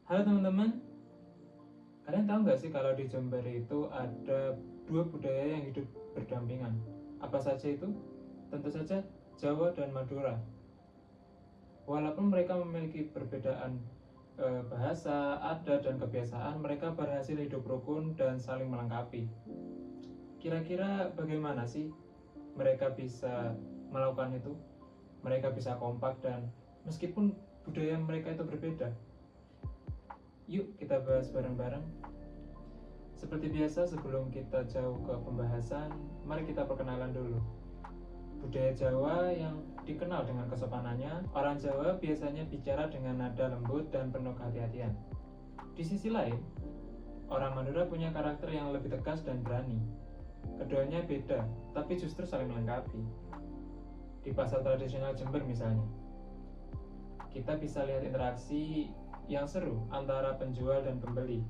Halo teman-teman, kalian tahu nggak sih kalau di Jember itu ada dua budaya yang hidup berdampingan? Apa saja itu? Tentu saja Jawa dan Madura. Walaupun mereka memiliki perbedaan bahasa, adat, dan kebiasaan, mereka berhasil hidup rukun dan saling melengkapi. Kira-kira bagaimana sih mereka bisa melakukan itu? Mereka bisa kompak dan meskipun budaya mereka itu berbeda. Yuk kita bahas bareng-bareng. Seperti biasa, sebelum kita jauh ke pembahasan, mari kita perkenalan dulu. Budaya Jawa yang dikenal dengan kesopanannya, orang Jawa biasanya bicara dengan nada lembut dan penuh kehati-hatian. Di sisi lain, orang Madura punya karakter yang lebih tegas dan berani. Keduanya beda, tapi justru saling melengkapi. Di pasar tradisional Jember misalnya, kita bisa lihat interaksi yang seru antara penjual dan pembeli.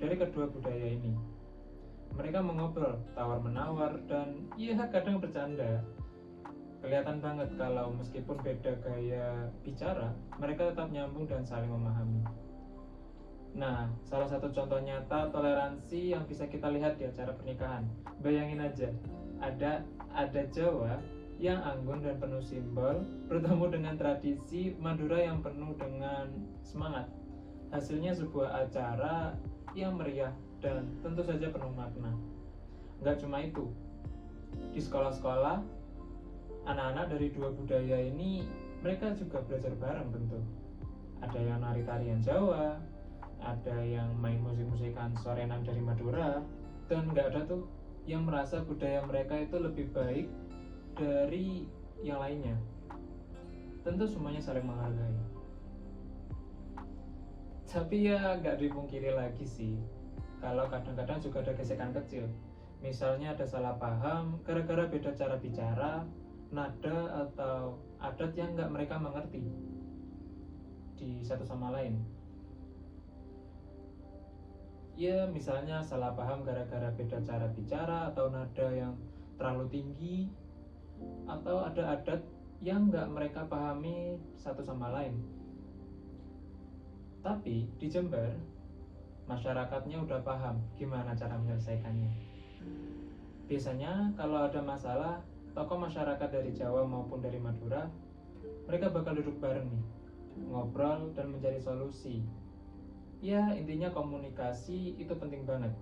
Dari kedua budaya ini, mereka mengobrol, tawar-menawar, dan ya kadang bercanda. Kelihatan banget kalau meskipun beda gaya bicara, mereka tetap nyambung dan saling memahami. Nah, salah satu contoh nyata toleransi yang bisa kita lihat di acara pernikahan. Bayangin aja, ada Jawa yang anggun dan penuh simbol bertemu dengan tradisi Madura yang penuh dengan semangat. Hasilnya sebuah acara yang meriah dan tentu saja penuh makna. Nggak cuma itu, di sekolah-sekolah, anak-anak dari dua budaya ini mereka juga belajar bareng tentu. Ada yang nari tarian Jawa, ada yang main musik-musikan sorenan dari Madura, dan nggak ada tuh yang merasa budaya mereka itu lebih baik dari yang lainnya. Tentu semuanya saling menghargai. Tapi ya nggak dipungkiri lagi sih, kalau kadang-kadang juga ada gesekan kecil. Misalnya ada salah paham gara-gara beda cara bicara, nada, atau adat yang nggak mereka mengerti di satu sama lain. Ya misalnya salah paham gara-gara beda cara bicara atau nada yang terlalu tinggi, atau ada adat yang nggak mereka pahami satu sama lain. Tapi di Jember, masyarakatnya udah paham gimana cara menyelesaikannya. Biasanya kalau ada masalah, tokoh masyarakat dari Jawa maupun dari Madura, mereka bakal duduk bareng nih, ngobrol dan mencari solusi. Ya intinya komunikasi itu penting banget.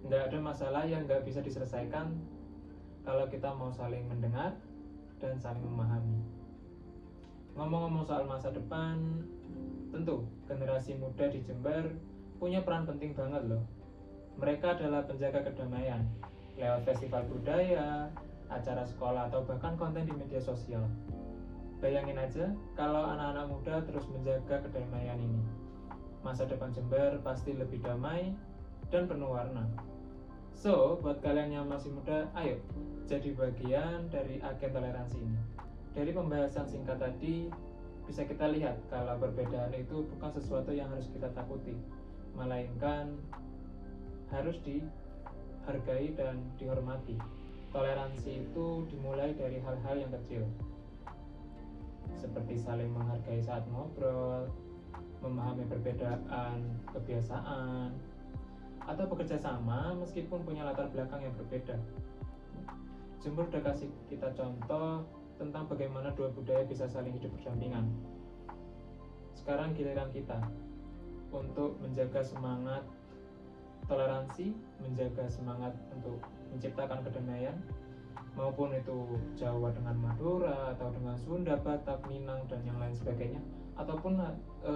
Nggak ada masalah yang nggak bisa diselesaikan kalau kita mau saling mendengar dan saling memahami. Ngomong-ngomong soal masa depan, tentu generasi muda di Jember punya peran penting banget loh. Mereka adalah penjaga kedamaian lewat festival budaya, acara sekolah, atau bahkan konten di media sosial. Bayangin aja kalau anak-anak muda terus menjaga kedamaian ini. Masa depan Jember pasti lebih damai dan penuh warna. So, buat kalian yang masih muda, ayo jadi bagian dari agen toleransi ini. Dari pembahasan singkat tadi, bisa kita lihat kalau perbedaan itu bukan sesuatu yang harus kita takuti, melainkan harus dihargai dan dihormati. Toleransi itu dimulai dari hal-hal yang kecil, seperti saling menghargai saat ngobrol, memahami perbedaan kebiasaan, atau bekerja sama meskipun punya latar belakang yang berbeda. Jember udah kasih kita contoh tentang bagaimana dua budaya bisa saling hidup berdampingan. Sekarang giliran kita untuk menjaga semangat toleransi, menjaga semangat untuk menciptakan kedamaian, maupun itu Jawa dengan Madura atau dengan Sunda, Batak, Minang, dan yang lain sebagainya, ataupun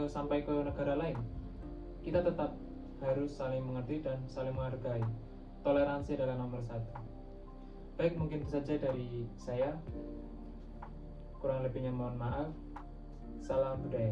sampai ke negara lain. Kita tetap harus saling mengerti dan saling menghargai. Toleransi adalah nomor satu. Baik, mungkin itu saja dari saya. Kurang lebihnya mohon maaf. Salam budaya.